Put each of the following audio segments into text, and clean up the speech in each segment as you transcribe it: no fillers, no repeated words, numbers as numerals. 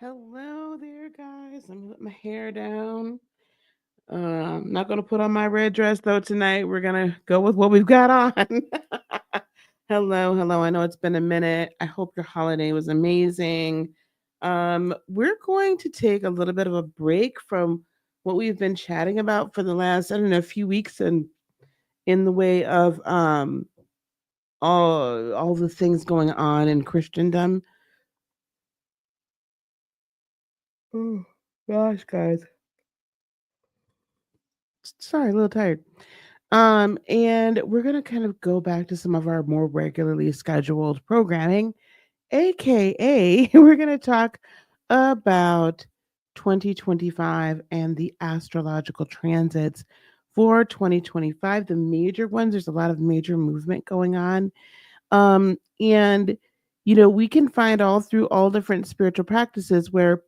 Hello there, guys. I'm gonna let my hair down. I'm not gonna put on my red dress though tonight. We're gonna go with what we've got on. Hello, hello. I know it's been a minute. I hope your holiday was amazing. We're going to take a little bit of a break from what we've been chatting about for the last, I don't know, few weeks, and in the way of all the things going on in Christendom. Oh gosh, guys. Sorry, a little tired. And we're gonna kind of go back to some of our more regularly scheduled programming, aka we're gonna talk about 2025 and the astrological transits for 2025. The major ones, there's a lot of major movement going on. And we can find all through all different spiritual practices where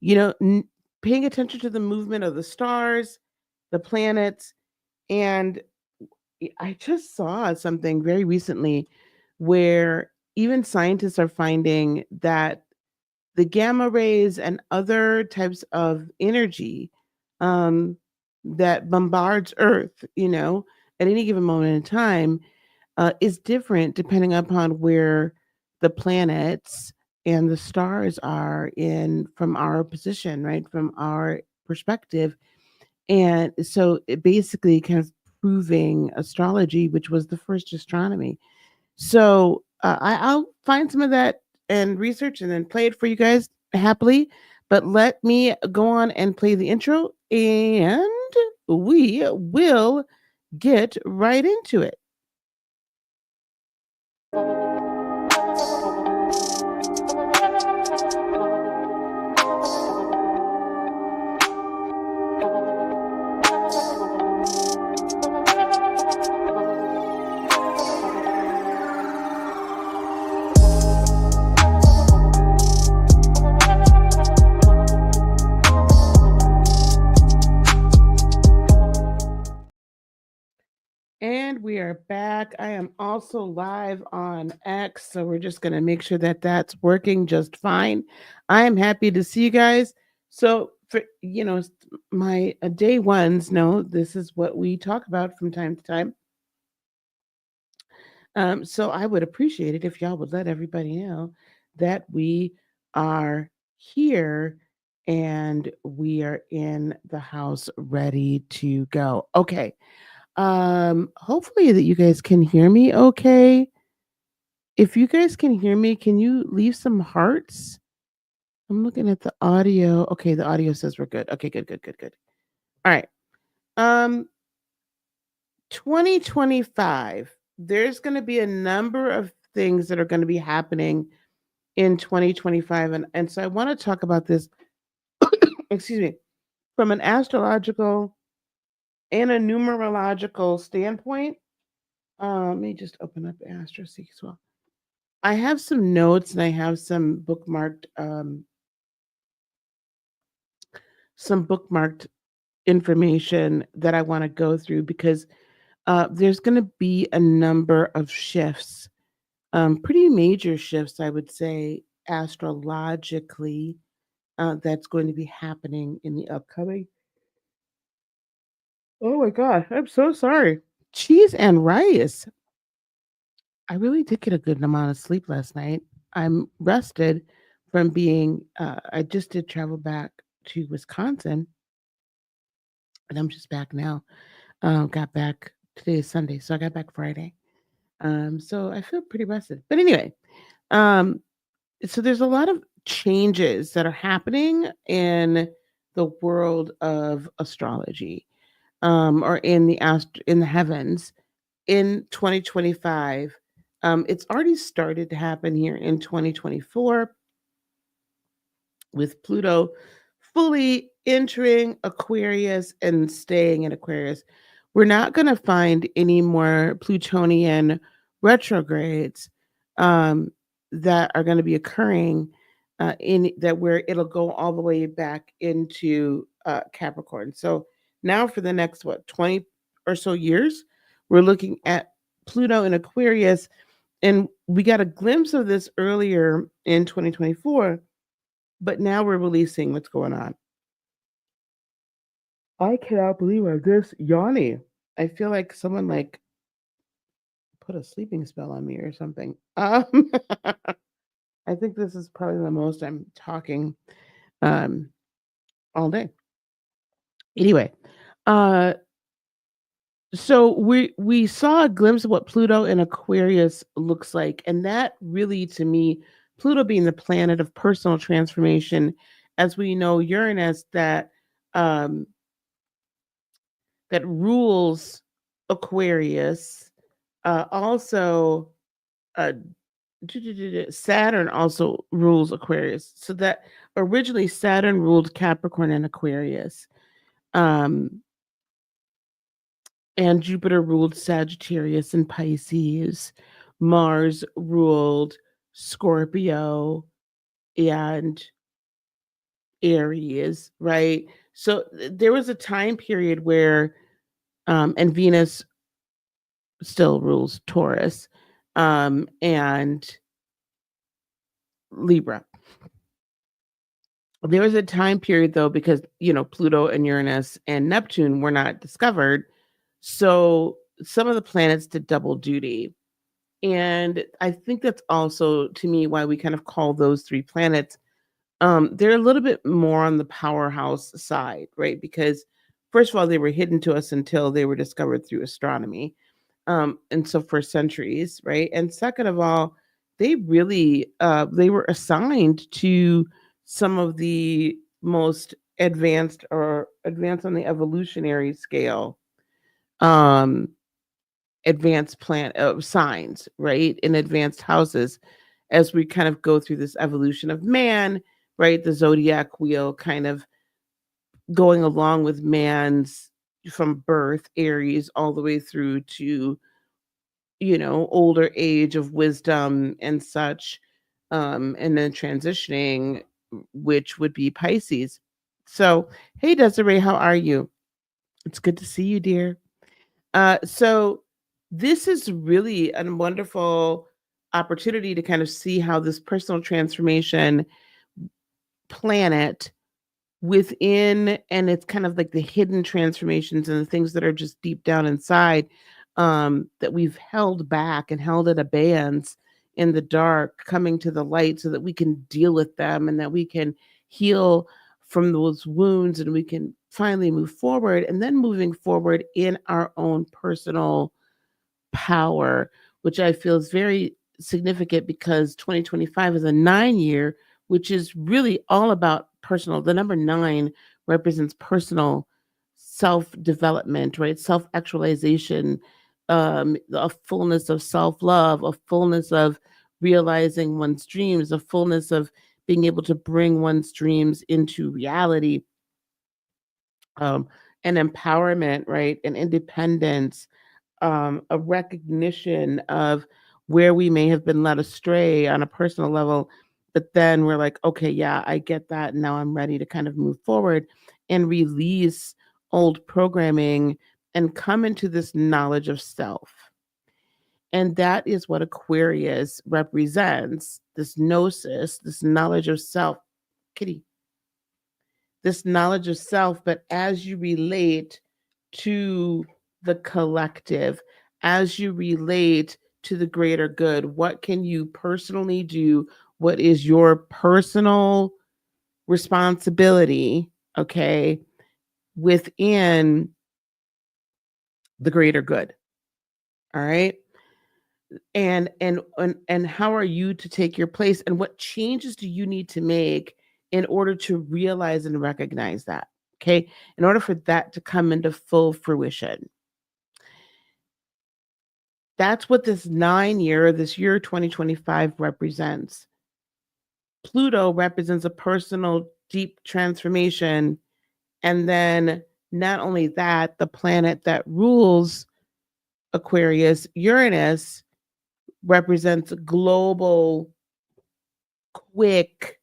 you know, n- paying attention to the movement of the stars, the planets, and I just saw something very recently where even scientists are finding that the gamma rays and other types of energy um, that bombards Earth, at any given moment in time, is different depending upon where the planets and the stars are in from our position, right? From our perspective. And so it basically kind of proving astrology, which was the first astronomy. So I'll find some of that and research and then play it for you guys happily. But let me go on and play the intro, and we will get right into it. And we are back. I am also live on X, so we're just going to make sure that that's working just fine. I am happy to see you guys. So, for my day ones know this is what we talk about from time to time. So I would appreciate it if y'all would let everybody know that we are here and we are in the house ready to go. Okay. Hopefully that you guys can hear me okay. If you guys can hear me, can you leave some hearts? I'm looking at the audio. Okay, the audio says we're good. Okay, good, good, good, good. All right. Um 2025. There's going to be a number of things that are going to be happening in 2025, and so I want to talk about this excuse me, from an astrological and a numerological standpoint. Let me just open up AstroSeek as well. I have some notes and I have some bookmarked information that I want to go through because there's going to be a number of shifts, pretty major shifts, I would say, astrologically, that's going to be happening in the upcoming. Oh my God, I'm so sorry. Cheese and rice. I really did get a good amount of sleep last night. I'm rested from I just did travel back to Wisconsin and I'm just back now. Got back today is Sunday, so I got back Friday. So I feel pretty rested. But anyway, um, so there's a lot of changes that are happening in the world of astrology, or in the heavens in 2025. It's already started to happen here in 2024 with Pluto fully entering Aquarius and staying in Aquarius. We're not going to find any more Plutonian retrogrades um, that are going to be occurring in that where it'll go all the way back into Capricorn. So now for the next 20 or so years, we're looking at Pluto in Aquarius And we got a glimpse of this earlier in 2024, but now we're really seeing what's going on. I cannot believe I'm this yawny. I feel like someone like put a sleeping spell on me or something. I think this is probably the most I'm talking um all day. Anyway, uh so we saw a glimpse of what Pluto in Aquarius looks like, and that really, to me, Pluto being the planet of personal transformation, as we know, Uranus um, that rules Aquarius, also uh, Saturn also rules Aquarius. So that originally Saturn ruled Capricorn and Aquarius. Um, and Jupiter ruled Sagittarius and Pisces. Mars ruled Scorpio and Aries, right? So there was a time period where, and Venus still rules Taurus and Libra. There was a time period though, because Pluto and Uranus and Neptune were not discovered. So some of the planets did double duty. And I think that's also, to me, why we kind of call those three planets. They're a little bit more on the powerhouse side, right? Because first of all, they were hidden to us until they were discovered through astronomy. And so for centuries, right? And second of all, they were assigned to some of the most advanced or advanced on the evolutionary scale um advanced plant signs, right? In advanced houses, as we kind of go through this evolution of man, right? The zodiac wheel kind of going along with man's from birth, Aries, all the way through to, older age of wisdom and such, and then transitioning, which would be Pisces. So, hey, Desiree, how are you? It's good to see you, dear. So this is really a wonderful opportunity to kind of see how this personal transformation planet within, and it's kind of like the hidden transformations and the things that are just deep down inside, that we've held back and held at abeyance in the dark, coming to the light so that we can deal with them and that we can heal from those wounds and we can finally move forward, and then moving forward in our own personal power, which I feel is very significant because 2025 is a 9 year, which is really all about personal. The number nine represents personal self development, right? Self actualization, a fullness of self love, a fullness of realizing one's dreams, a fullness of being able to bring one's dreams into reality, um, and empowerment, right? And independence, a recognition of where we may have been led astray on a personal level, but then we're like, okay, yeah, I get that. Now I'm ready to kind of move forward and release old programming and come into this knowledge of self. And that is what Aquarius represents, this gnosis, this knowledge of self. Kitty, this knowledge of self, but as you relate to the collective, as you relate to the greater good, what can you personally do? What is your personal responsibility, okay, within the greater good? All right. And how are you to take your place, and what changes do you need to make in order to realize and recognize that, okay, in order for that to come into full fruition? That's what this year 2025 represents. Pluto represents a personal deep transformation, and then not only that, the planet that rules Aquarius, Uranus, represents global, quick,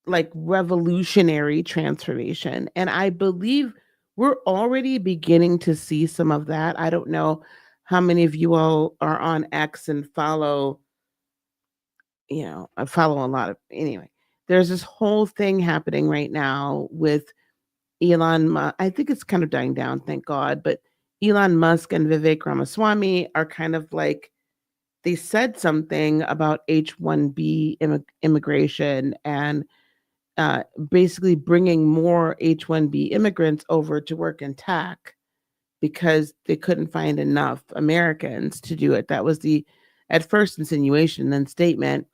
like revolutionary transformation. And I believe we're already beginning to see some of that. I don't know how many of you all are on X and follow, I follow a lot of, anyway, there's this whole thing happening right now with Elon Musk. I think it's kind of dying down, thank God, but Elon Musk and Vivek Ramaswamy are kind of like, they said something about H-1B immigration and basically bringing more H-1B immigrants over to work in tech because they couldn't find enough Americans to do it. That was the at first insinuation, then statement.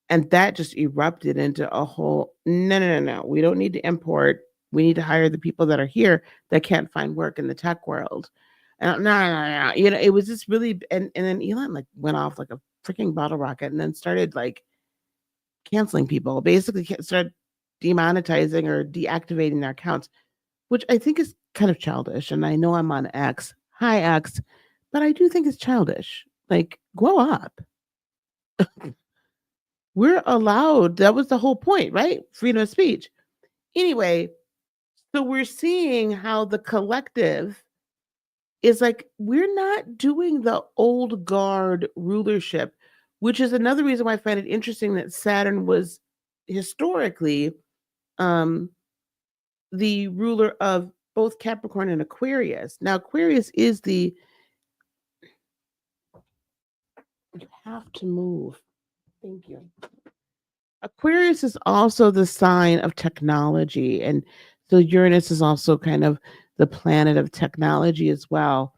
And that just erupted into a whole no, no, no, no. We don't need to import. We need to hire the people that are here that can't find work in the tech world. And no, no, no, no. It was just really, and then Elon like went off like a freaking bottle rocket and then started like canceling people, basically started demonetizing or deactivating their accounts, which I think is kind of childish. And I know I'm on X, hi X, but I do think it's childish. Like, grow up. We're allowed. That was the whole point, right? Freedom of speech. Anyway, so we're seeing how the collective is like, we're not doing the old guard rulership, which is another reason why I find it interesting that Saturn was historically um, the ruler of both Capricorn and Aquarius. Now, Aquarius is the, you have to move. Thank you. Aquarius is also the sign of technology. And so Uranus is also kind of the planet of technology as well.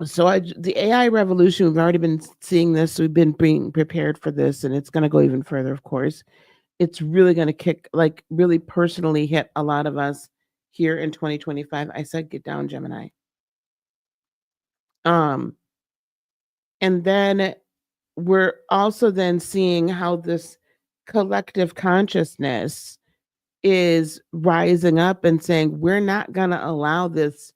So the AI revolution, we've already been seeing this. We've been being prepared for this, and it's going to go even further, of course. It's really going to kick, like really personally hit a lot of us here in 2025. I said, get down, Gemini. Um, and then we're also then seeing how this collective consciousness is rising up and saying, we're not going to allow this.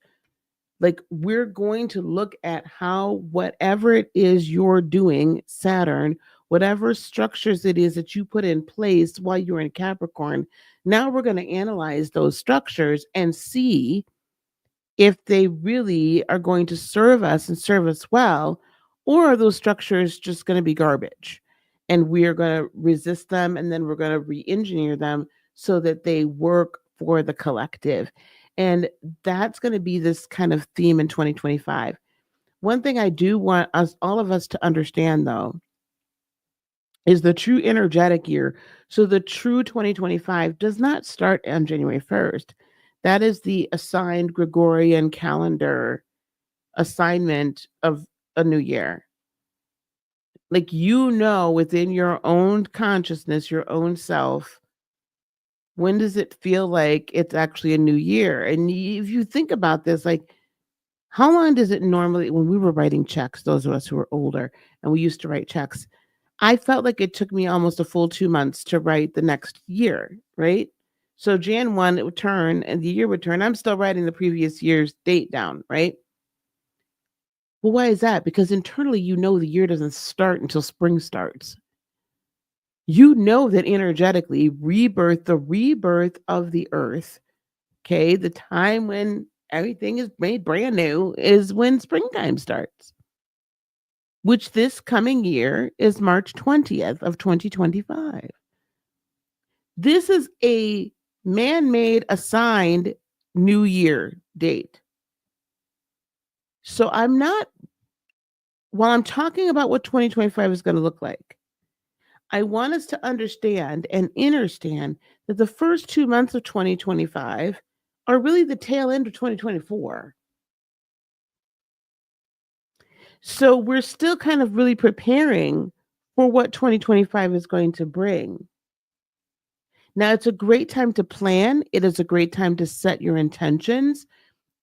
Like, we're going to look at how whatever it is you're doing, Saturn, whatever structures it is that you put in place while you're in Capricorn, now we're going to analyze those structures and see if they really are going to serve us and serve us well, or are those structures just going to be garbage? And we are going to resist them and then we're going to re engineer them so that they work for the collective. And that's going to be this kind of theme in 2025. One thing I do want us, all of us, to understand though, is the true energetic year. So the true 2025 does not start on January 1st. That is the assigned Gregorian calendar assignment of a new year. Like, within your own consciousness, your own self, when does it feel like it's actually a new year? And if you think about this, like, how long does it normally, when we were writing checks, those of us who were older and we used to write checks, I felt like it took me almost a full 2 months to write the next year, right? So Jan 1, it would turn and the year would turn. I'm still writing the previous year's date down, right? Well, why is that? Because internally, the year doesn't start until spring starts. You know that energetically, the rebirth of the earth, okay, the time when everything is made brand new is when springtime starts, which this coming year is March 20th of 2025. This is a man-made assigned new year date. So while I'm talking about what 2025 is going to look like, I want us to understand and understand that the first 2 months of 2025 are really the tail end of 2024. So we're still kind of really preparing for what 2025 is going to bring. Now, it's a great time to plan. It is a great time to set your intentions.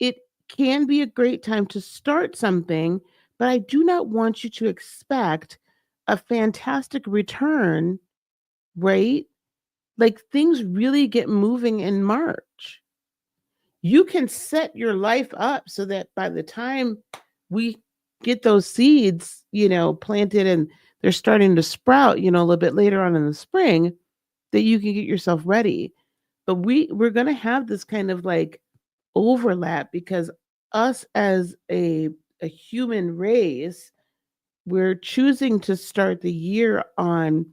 It can be a great time to start something, but I do not want you to expect a fantastic return, right? Like, things really get moving in March. You can set your life up so that by the time we get those seeds, planted and they're starting to sprout, a little bit later on in the spring, that you can get yourself ready. But we're going to have this kind of like overlap because us as a human race, we're choosing to start the year on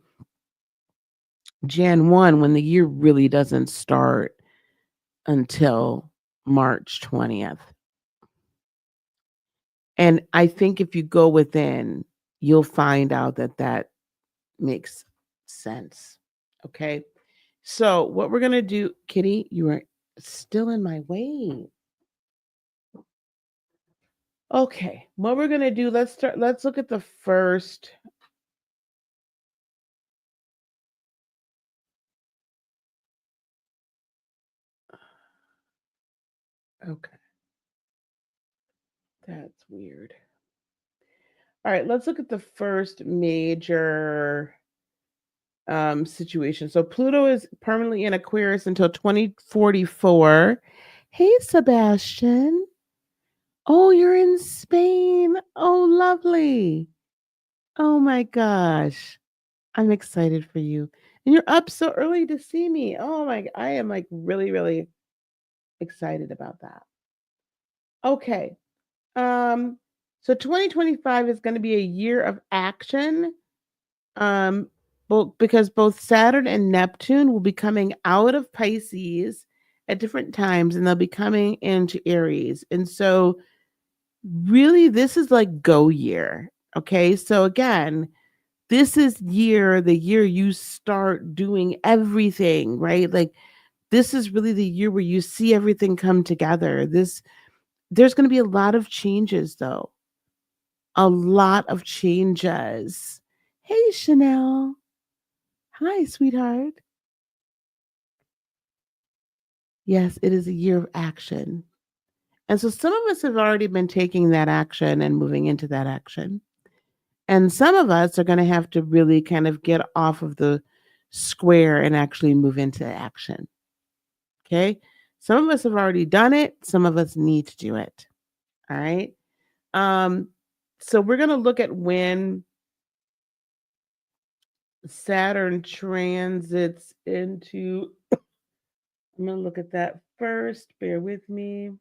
Jan 1 when the year really doesn't start until March 20th. And I think if you go within, you'll find out that that makes sense. Okay. So, what we're going to do, Kitty, you are still in my way. Okay. What we're going to do, let's look at the first. Okay. That's weird. All right, let's look at the first major situation. So Pluto is permanently in Aquarius until 2044. Hey, Sebastian. Oh, you're in Spain. Oh, lovely. Oh my gosh. I'm excited for you. And you're up so early to see me. Oh my, I am like really, really excited about that. Okay. Um, so 2025 is going to be a year of action. Because both Saturn and Neptune will be coming out of Pisces at different times and they'll be coming into Aries. And so really this is like go year. Okay? So again, this is the year you start doing everything, right? Like this is really the year where you see everything come together. There's going to be a lot of changes though. A lot of changes. Hey Chanel. Hi, sweetheart. Yes, it is a year of action. And so some of us have already been taking that action and moving into that action. And some of us are going to have to really kind of get off of the square and actually move into action. Okay. Some of us have already done it. Some of us need to do it. All right. Um, so we're going to look at when Saturn transits into, I'm going to look at that first. Bear with me.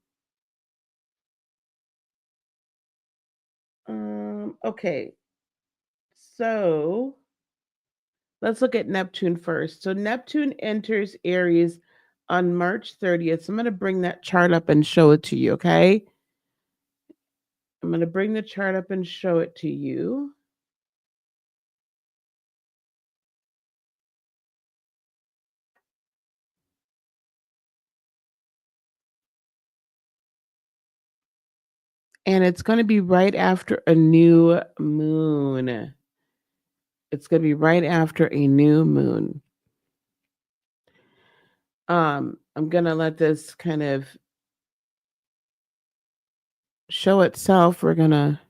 Okay. So let's look at Neptune first. So Neptune enters Aries on March 30th. So I'm going to bring that chart up and show it to you, okay? I'm going to bring the chart up and show it to you. And it's going to be right after a new moon. It's going to be right after a new moon. I'm going to let this kind of show itself. We're going to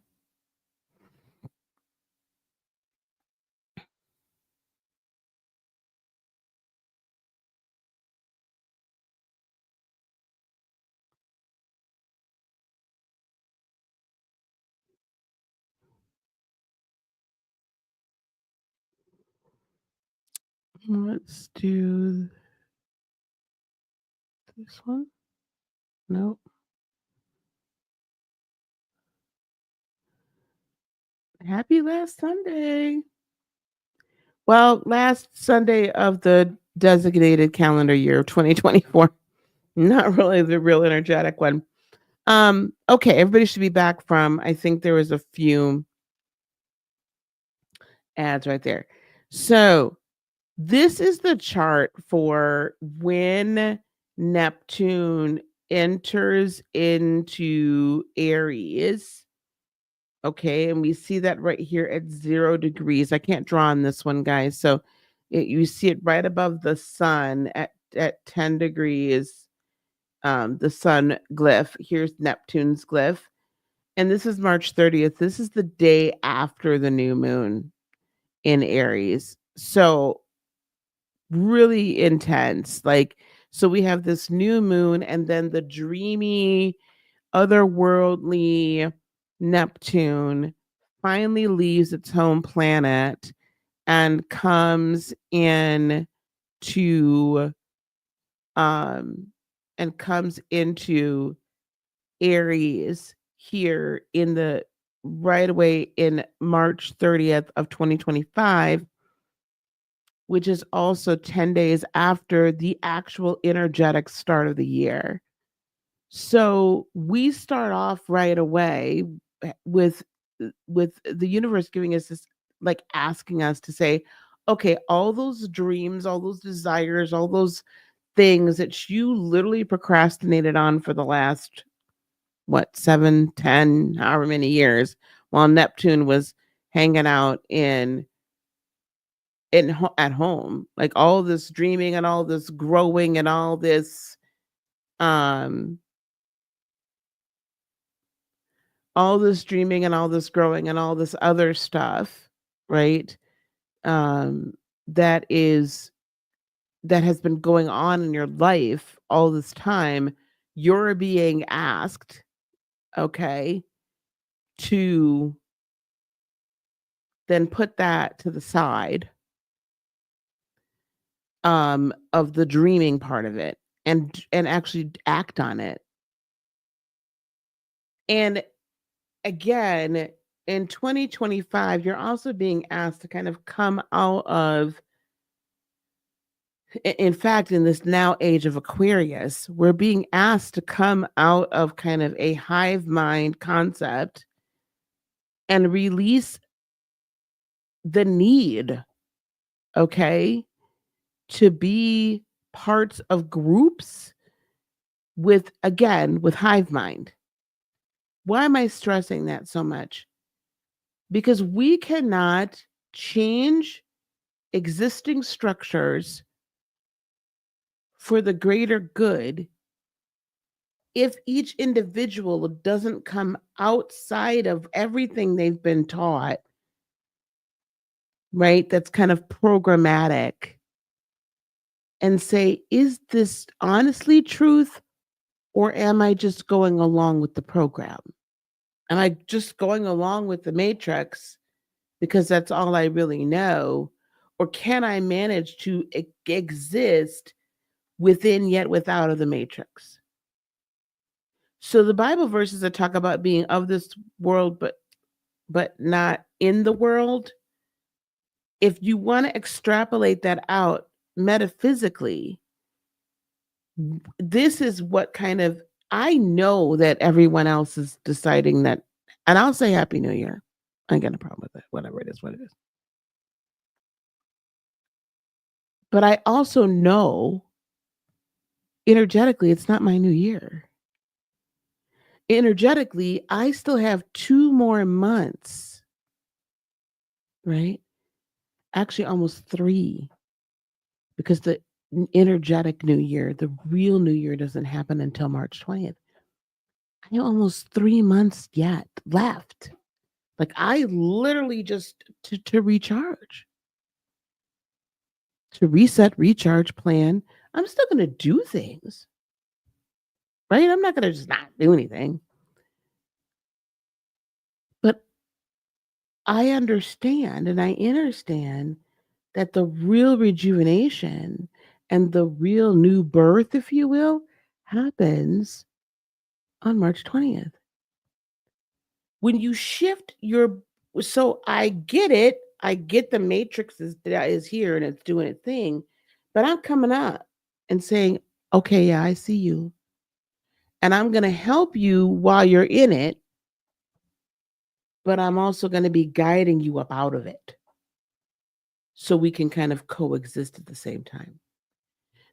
let's do this one. Nope. Happy last Sunday. Well, last Sunday of the designated calendar year of 2024. Not really the real energetic one. Okay, everybody should be back from, I think there was a few ads right there. So this is the chart for when Neptune enters into Aries. Okay, and we see that right here at 0 degrees. I can't draw on this one, guys. So you see it right above the sun at 10 degrees. The sun glyph. Here's Neptune's glyph. And this is March 30th. This is the day after the new moon in Aries. So really intense. Like, so we have this new moon and then the dreamy, otherworldly Neptune finally leaves its home planet and comes in to um and comes into Aries here in the right away in March 30th of 2025, which is also 10 days after the actual energetic start of the year. So we start off right away with the universe giving us this, like asking us to say, okay, all those dreams, all those desires, all those things that you literally procrastinated on for the last what 7, 10, however many years, while Neptune was hanging out at home, like all this dreaming and all this growing and um all this dreaming and all this growing and all this other stuff, right? Um, that is that has been going on in your life all this time, you're being asked, okay, to then put that to the side of the dreaming part of it and actually act on it. And again, in 2025, you're also being asked to kind of come out of, in fact, in this now age of Aquarius, we're being asked to come out of kind of a hive mind concept and release the need, okay, to be parts of groups with, again, with hive mind. Why am I stressing that so much? Because we cannot change existing structures for the greater good if each individual doesn't come outside of everything they've been taught, right? That's kind of programmatic, and say, is this honestly truth, or am I just going along with the program? Am I just going along with the matrix because that's all I really know? Or can I manage to exist within yet without of the matrix? So the Bible verses that talk about being of this world but not in the world, if you want to extrapolate that out metaphysically, this is what kind of, I know that everyone else is deciding that, and I'll say Happy New Year. I ain't got a problem with that. Whatever it is, what it is. But I also know energetically it's not my new year. Energetically, I still have 2 more months, right? Actually, almost 3, because the energetic new year, the real new year doesn't happen until March 20th. I have almost 3 months yet left. Like I literally just to recharge, to reset, recharge, plan. I'm still going to do things, right? I'm not going to just not do anything. But I understand and I understand that the real rejuvenation and the real new birth, if you will, happens on March 20th. When you shift your, so I get it. I get the matrix is here and it's doing its thing, but I'm coming up and saying, okay, yeah, I see you. And I'm going to help you while you're in it, but I'm also going to be guiding you up out of it so we can kind of coexist at the same time.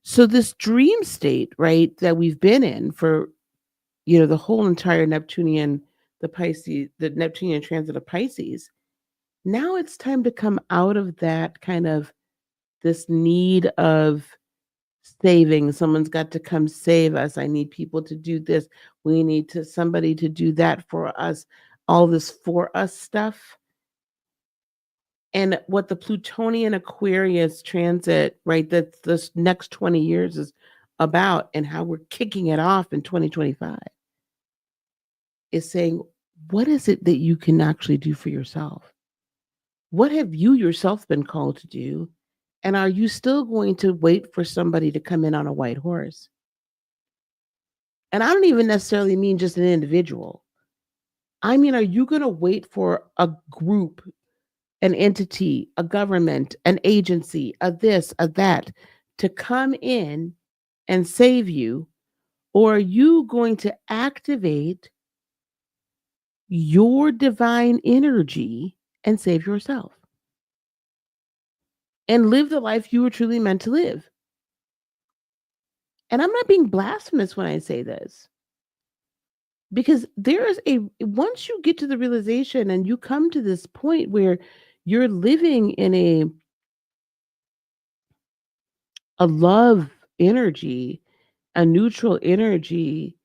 So this dream state, right, that we've been in for, the whole entire Neptunian, the Neptunian transit of Pisces, now it's time to come out of that kind of this need of saving. Someone's got to come save us. I need people to do this. We need somebody to do that for us. All this for us stuff. And what the Plutonian Aquarius transit, right, that this next 20 years is about, and how we're kicking it off in 2025, is saying, what is it that you can actually do for yourself? What have you yourself been called to do? And are you still going to wait for somebody to come in on a white horse? And I don't even necessarily mean just an individual. I mean, are you going to wait for a group, an entity, a government, an agency, a this, a that to come in and save you? Or are you going to activate your divine energy and save yourself and live the life you were truly meant to live? And I'm not being blasphemous when I say this, because there is a, once you get to the realization and you come to this point where you're living in a love energy, a neutral energy,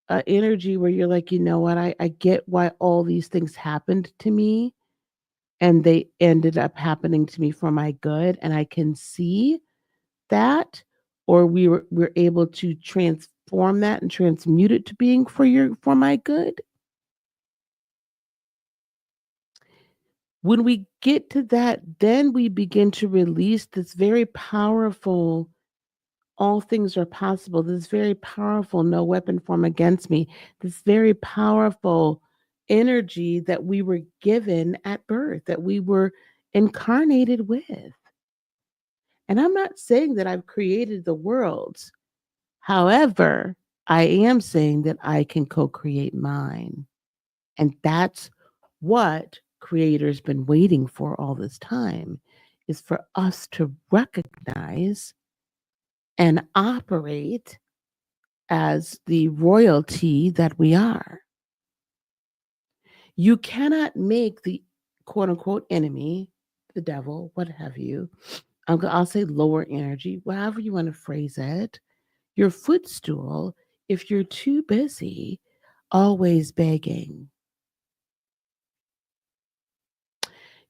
a energy where you're like, you know what, I get why all these things happened to me and they ended up happening to me for my good, and I can see that, or we're able to transform that and transmute it to being for my good. When we get to that, then we begin to release this very powerful, all things are possible, this very powerful, no weapon formed against me, this very powerful energy that we were given at birth, that we were incarnated with. And I'm not saying that I've created the worlds. However, I am saying that I can co create mine. And that's what creator's been waiting for all this time, is for us to recognize and operate as the royalty that we are. You cannot make the quote unquote enemy, the devil, what have you. I'll say lower energy, however you want to phrase it, your footstool, if you're too busy always begging.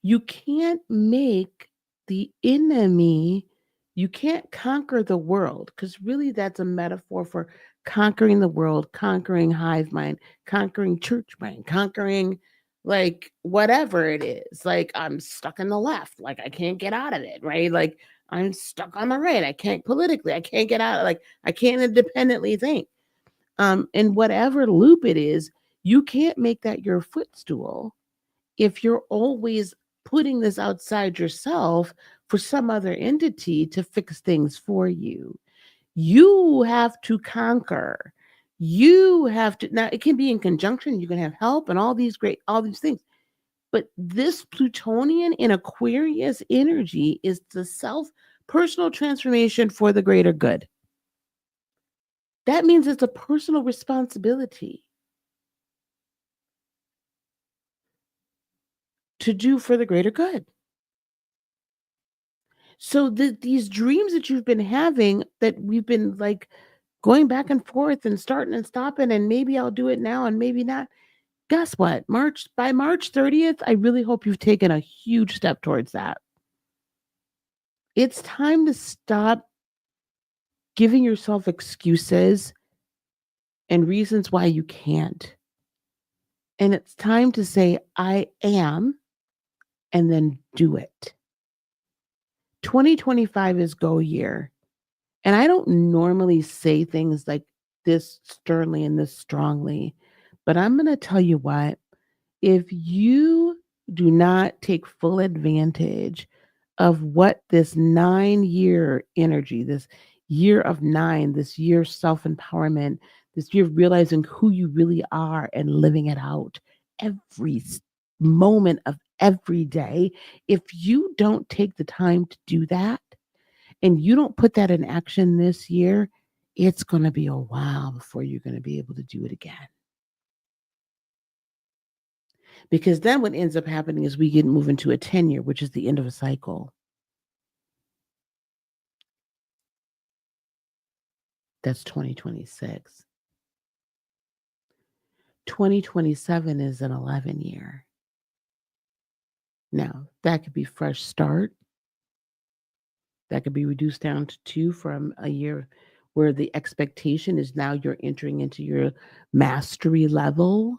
You can't make the enemy, you can't conquer the world, because really that's a metaphor for conquering the world, conquering hive mind, conquering church mind, conquering like whatever it is. Like I'm stuck in the left, like I can't get out of it, right? Like I'm stuck on the right. I can't politically, I can't get out, like I can't independently think. In whatever loop it is, you can't make that your footstool if you're always putting this outside yourself for some other entity to fix things for you. You have to conquer. You have to, now it can be in conjunction, you can have help and all these things. But this Plutonian in Aquarius energy is the self personal transformation for the greater good. That means it's a personal responsibility to do for the greater good. So these dreams that you've been having, that we've been like going back and forth and starting and stopping, and maybe I'll do it now and maybe not. Guess what? By March 30th, I really hope you've taken a huge step towards that. It's time to stop giving yourself excuses and reasons why you can't. And it's time to say, I am, and then do it. 2025 is go year. And I don't normally say things like this sternly and this strongly, but I'm going to tell you what, if you do not take full advantage of what this 9-year energy, this year of nine, this year of self empowerment, this year of realizing who you really are and living it out every moment of every day, if you don't take the time to do that, and you don't put that in action this year, it's going to be a while before you're going to be able to do it again. Because then what ends up happening is we get move into a 10-year, which is the end of a cycle. That's 2026. 2027 is an 11-year. Now, that could be fresh start. That could be reduced down to 2 from a year where the expectation is now you're entering into your mastery level.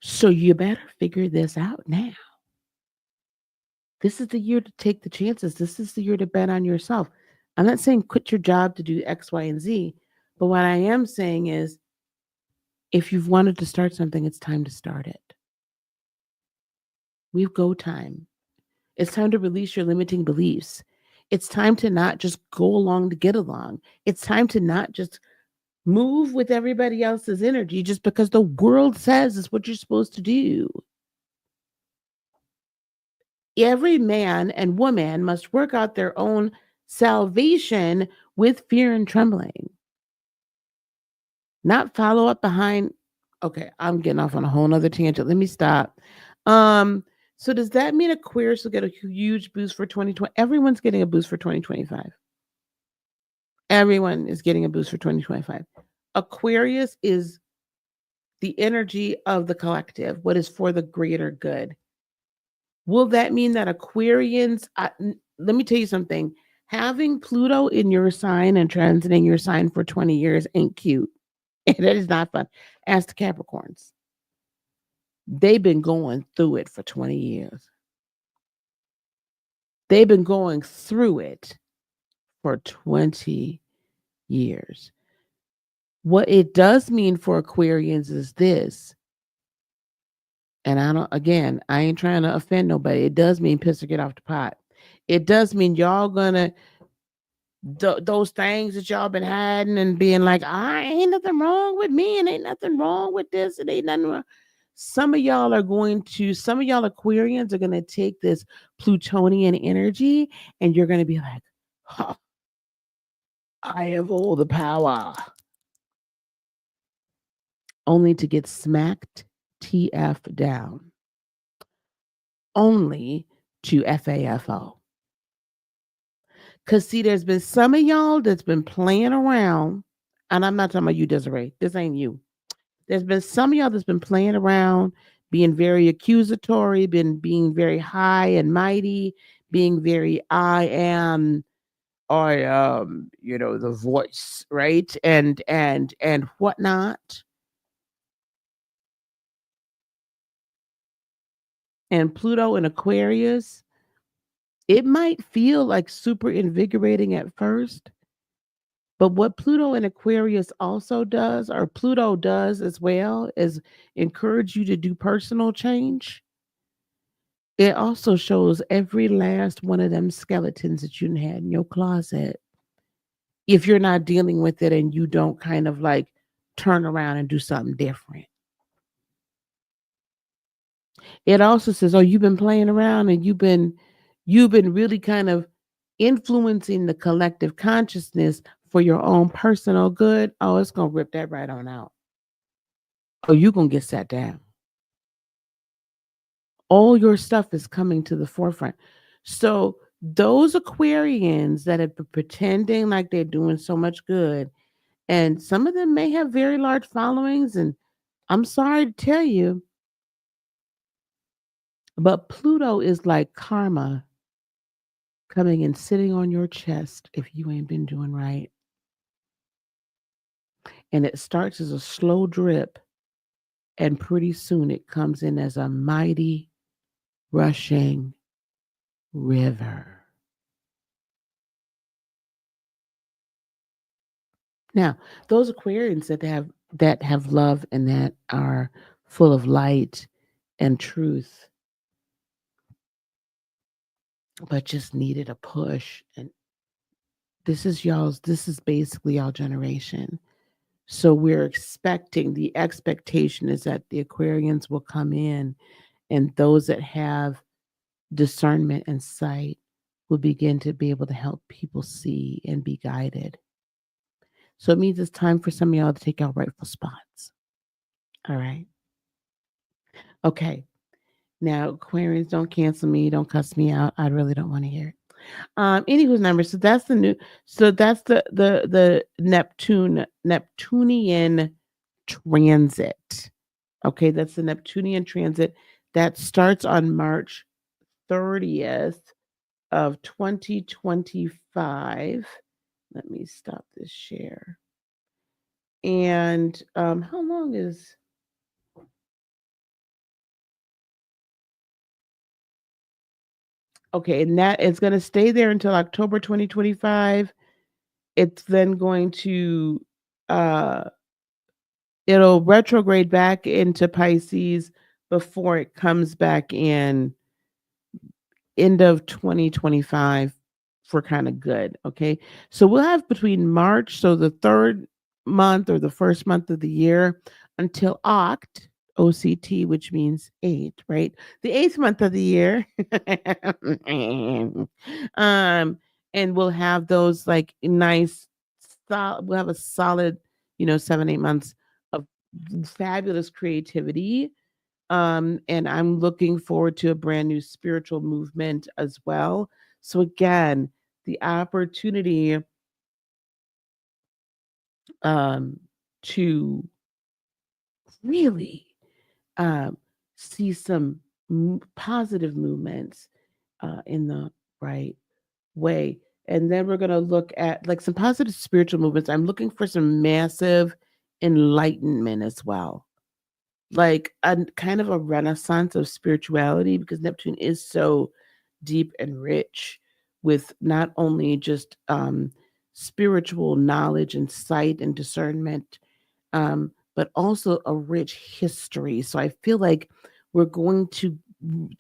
So you better figure this out now. This is the year to take the chances. This is the year to bet on yourself. I'm not saying quit your job to do X, Y, and Z, but what I am saying is if you've wanted to start something, it's time to start it. We've go time. It's time to release your limiting beliefs. It's time to not just go along to get along. It's time to not just move with everybody else's energy just because the world says it's what you're supposed to do. Every man and woman must work out their own salvation with fear and trembling, not follow up behind. Okay, I'm getting off on a whole nother tangent. Let me stop. Um, so does that mean Aquarius will get a huge boost for 2020? Everyone's getting a boost for 2025. Everyone is getting a boost for 2025. Aquarius is the energy of the collective, what is for the greater good. Will that mean that Aquarians, let me tell you something, having Pluto in your sign and transiting your sign for 20 years ain't cute. That is not fun. Ask the Capricorns. They've been going through it for 20 years. They've been going through it for 20 years. What it does mean for Aquarians is this, and I ain't trying to offend nobody. It does mean piss or get off the pot. It does mean y'all gonna those things that y'all been hiding and being like, I ain't nothing wrong with me, and ain't nothing wrong with this, and ain't nothing wrong. Some of y'all Aquarians are gonna take this Plutonian energy, and you're gonna be like, huh, I have all the power, only to get smacked TF down, only to FAFO. Because, see, there's been some of y'all that's been playing around, and I'm not talking about you, Desiree. This ain't you. There's been some of y'all that's been playing around, being very accusatory, been being very high and mighty, being very the voice, right? And whatnot. And Pluto in Aquarius, it might feel like super invigorating at first, but what Pluto in Aquarius also does, or Pluto does as well, is encourage you to do personal change. It also shows every last one of them skeletons that you had in your closet. If you're not dealing with it and you don't kind of like turn around and do something different. It also says, oh, you've been playing around and you've been really kind of influencing the collective consciousness for your own personal good. Oh, it's gonna rip that right on out. Oh, you're gonna get sat down. All your stuff is coming to the forefront. So those Aquarians that have been pretending like they're doing so much good, and some of them may have very large followings, and I'm sorry to tell you, but Pluto is like karma coming and sitting on your chest if you ain't been doing right. And it starts as a slow drip, and pretty soon it comes in as a mighty rushing river. Now, those Aquarians that have love and that are full of light and truth, but just needed a push. And this is basically y'all generation. So the expectation is that the Aquarians will come in, and those that have discernment and sight will begin to be able to help people see and be guided. So it means it's time for some of y'all to take your rightful spots. All right. Okay. Now, Aquarians, don't cancel me, don't cuss me out. I really don't want to hear it. Anywho's number. So that's the new. So that's the Neptunian transit. Okay, that's the Neptunian transit that starts on March 30th of 2025. Let me stop this share. And how long is okay, and that is going to stay there until October 2025. It's then going to uh it'll retrograde back into Pisces before it comes back in end of 2025 for kind of good. Okay. So we'll have between March, so the third month or the first month of the year, until OCT, which means eight, right? The eighth month of the year. um, and we'll have those like nice, we'll have a solid, 7, 8 months of fabulous creativity, and I'm looking forward to a brand new spiritual movement as well. So again, the opportunity um, to really um, see some positive movements in the right way. And then we're going to look at like some positive spiritual movements. I'm looking for some massive enlightenment as well, like a kind of a renaissance of spirituality, because Neptune is so deep and rich with not only just spiritual knowledge and sight and discernment, but also a rich history. So I feel like we're going to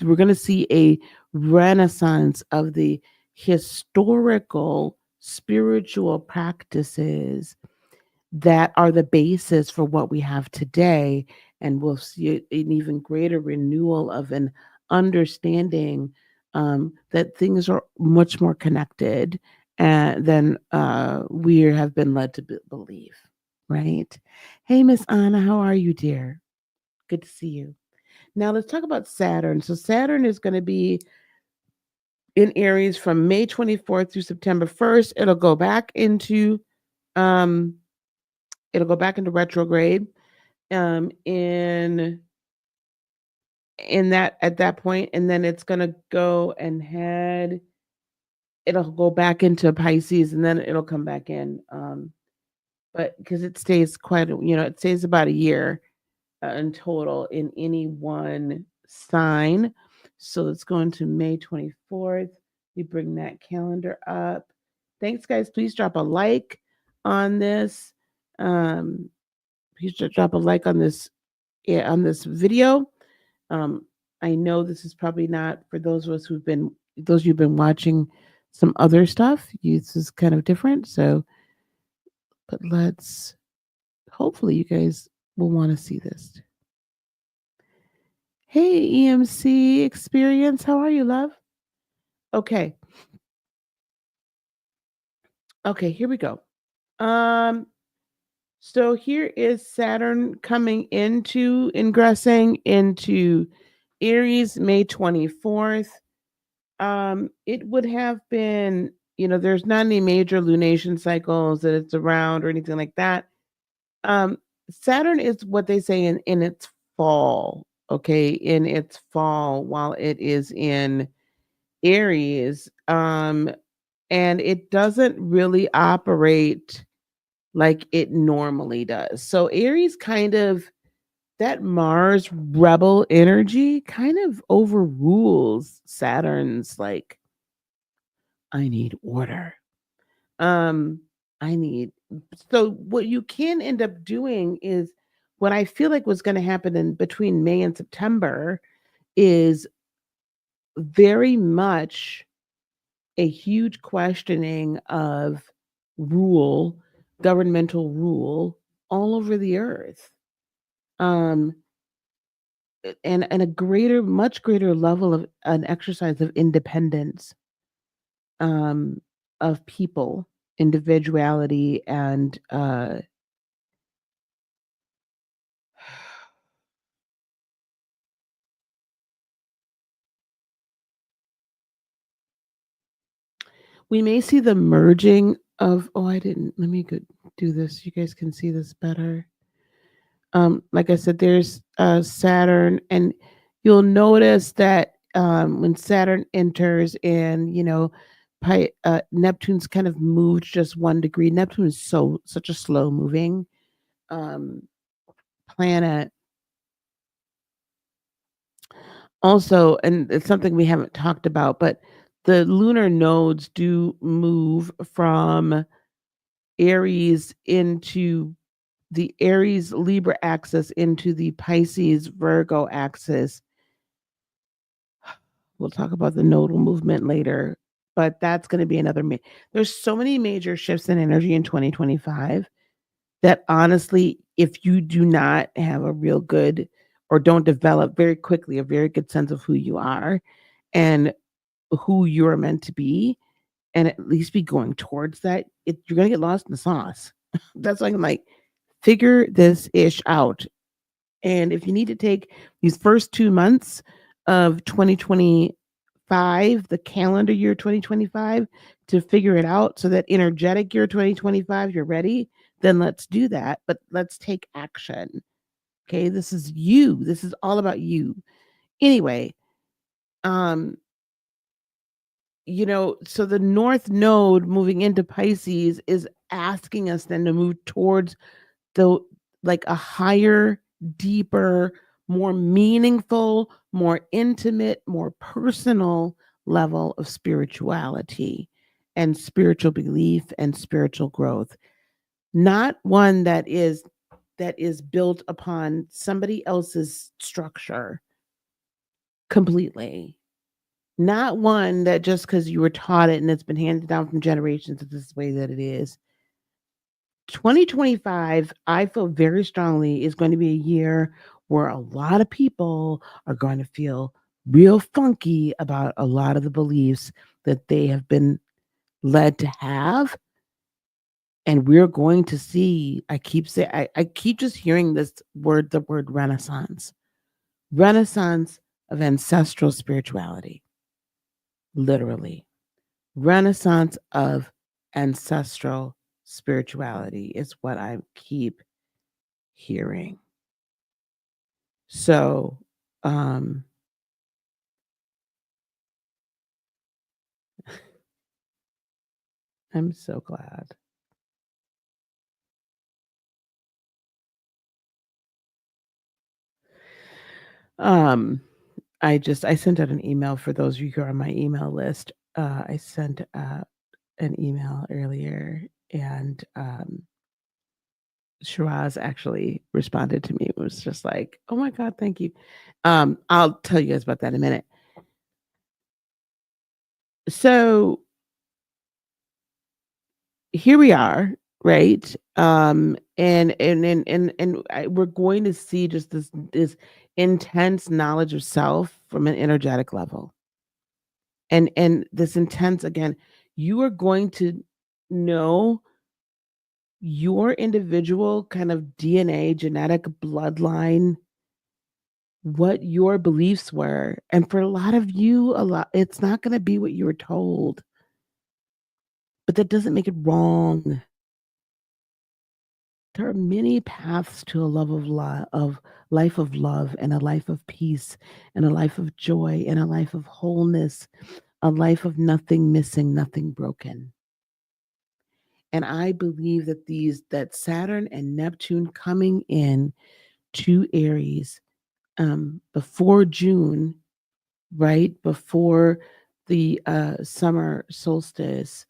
we're going to see a renaissance of the historical spiritual practices that are the basis for what we have today. And we'll see an even greater renewal of an understanding that things are much more connected than we have been led to believe. Right? Hey, Miss Anna, how are you, dear? Good to see you. Now let's talk about Saturn. So Saturn is going to be in Aries from May 24th through September 1st. Um, it'll go back into retrograde in that at that point, and then it's gonna go and head. It'll go back into Pisces, and then it'll come back in. But because it stays it stays about a year in total in any one sign. So let's go into May 24th. We bring that calendar up. Thanks, guys. Please drop a like on this. Um, please drop a like on this video. Um, I know this is probably not for those who've been watching some other stuff. This is kind of different. So, but let's hopefully you guys will want to see this. Hey, EMC experience, how are you, love? Okay. Okay, here we go. Um, so here is Saturn coming ingressing into Aries May 24th. It would have been, there's not any major lunation cycles that it's around or anything like that. Um, Saturn is what they say in its fall, okay, in its fall while it is in Aries. And it doesn't really operate like it normally does. So Aries kind of that Mars rebel energy kind of overrules Saturn's like I need order. Um, I need so what you can end up doing is what I feel like was going to happen in between May and September is very much a huge questioning of rule, governmental rule all over the earth. Um, and a much greater level of an exercise of independence um, of people, individuality, and we may see the merging of. Oh, I didn't. Let me go do this. You guys can see this better. Like I said, there's Saturn, and you'll notice that when Saturn enters, and Neptune's kind of moved just 1 degree. Neptune is such a slow moving um, planet. Also, and it's something we haven't talked about, but the lunar nodes do move from Aries into the Aries Libra axis into the Pisces Virgo axis. We'll talk about the nodal movement later, but that's going to be another. There's so many major shifts in energy in 2025 that honestly, if you do not have a real good or don't develop very quickly a very good sense of who you are and who you're meant to be, and at least be going towards that, you're going to get lost in the sauce. That's like, I'm like, figure this ish out. And if you need to take these first 2 months of 2025, the calendar year 2025, to figure it out so that energetic year 2025, you're ready, then let's do that. But let's take action. Okay. This is you. This is all about you. Anyway, um, so the North Node moving into Pisces is asking us then to move towards the like a higher, deeper, more meaningful, more intimate, more personal level of spirituality and spiritual belief and spiritual growth. Not one that is built upon somebody else's structure completely. Not one that just because you were taught it and it's been handed down from generations, it's this way that it is. 2025, I feel very strongly, is going to be a year where a lot of people are going to feel real funky about a lot of the beliefs that they have been led to have. And we're going to see, I keep just hearing the word renaissance of ancestral spirituality, literally. Renaissance of ancestral spirituality is what I keep hearing. So, um, I'm so glad. Um, I sent out an email for those of you who are on my email list. I sent an email earlier, and Shiraz actually responded to me. It was just like, "Oh my God, thank you." I'll tell you guys about that in a minute. So here we are, right? We're going to see just this intense knowledge of self from an energetic level, and this intense, again, you are going to know your individual kind of DNA genetic bloodline, what your beliefs were, and for a lot of you, a lot it's not going to be what you were told, but that doesn't make it wrong. There are many paths to a life of love and a life of peace and a life of joy and a life of wholeness, a life of nothing missing, nothing broken. And I believe that Saturn and Neptune coming in to Aries before June, right before the summer solstice,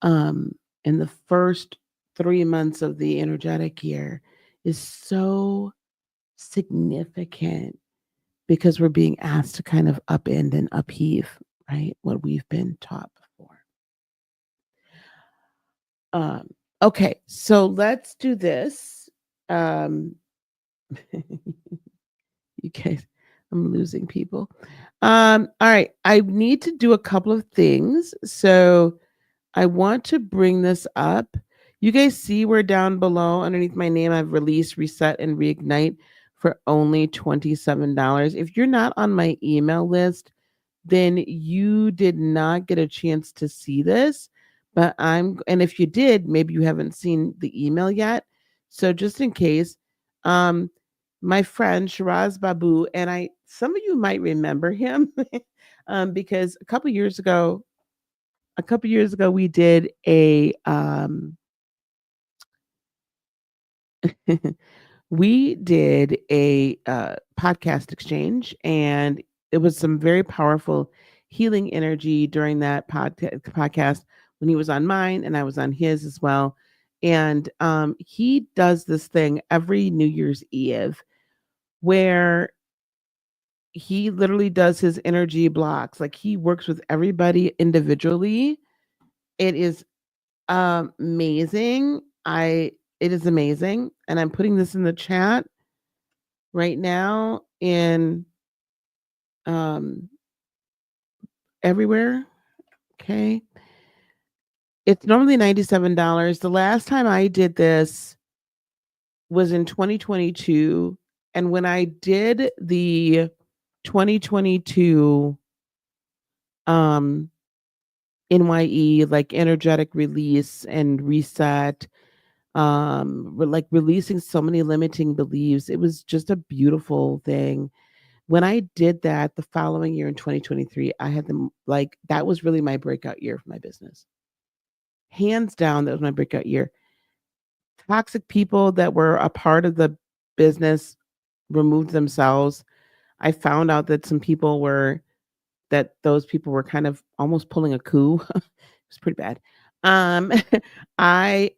um, in the first 3 months of the energetic year, is so significant because we're being asked to kind of upend and upheave, right? What we've been taught before. Um, okay, so let's do this. Um, you guys, I'm losing people. All right, I need to do a couple of things. So I want to bring this up. You guys see where down below underneath my name I've released, reset, and reignite for only $27. If you're not on my email list, then you did not get a chance to see this. And if you did, maybe you haven't seen the email yet. So just in case, um, my friend Shiraz Babu, and some of you might remember him, because a couple years ago we did a we did a podcast exchange, and it was some very powerful healing energy during that podcast when he was on mine and I was on his as well. And he does this thing every New Year's Eve where he literally does his energy blocks. Like he works with everybody individually. It is amazing. It is amazing. And I'm putting this in the chat right now in um everywhere. Okay. It's normally $97. The last time I did this was in 2022. And when I did the 2022 um NYE, like energetic release and reset, like releasing so many limiting beliefs, it was just a beautiful thing. When I did that the following year in 2023, I had them like that was really my breakout year for my business. Hands down, that was my breakout year. Toxic people that were a part of the business removed themselves. I found out that those people were kind of almost pulling a coup. It's pretty bad. Um, I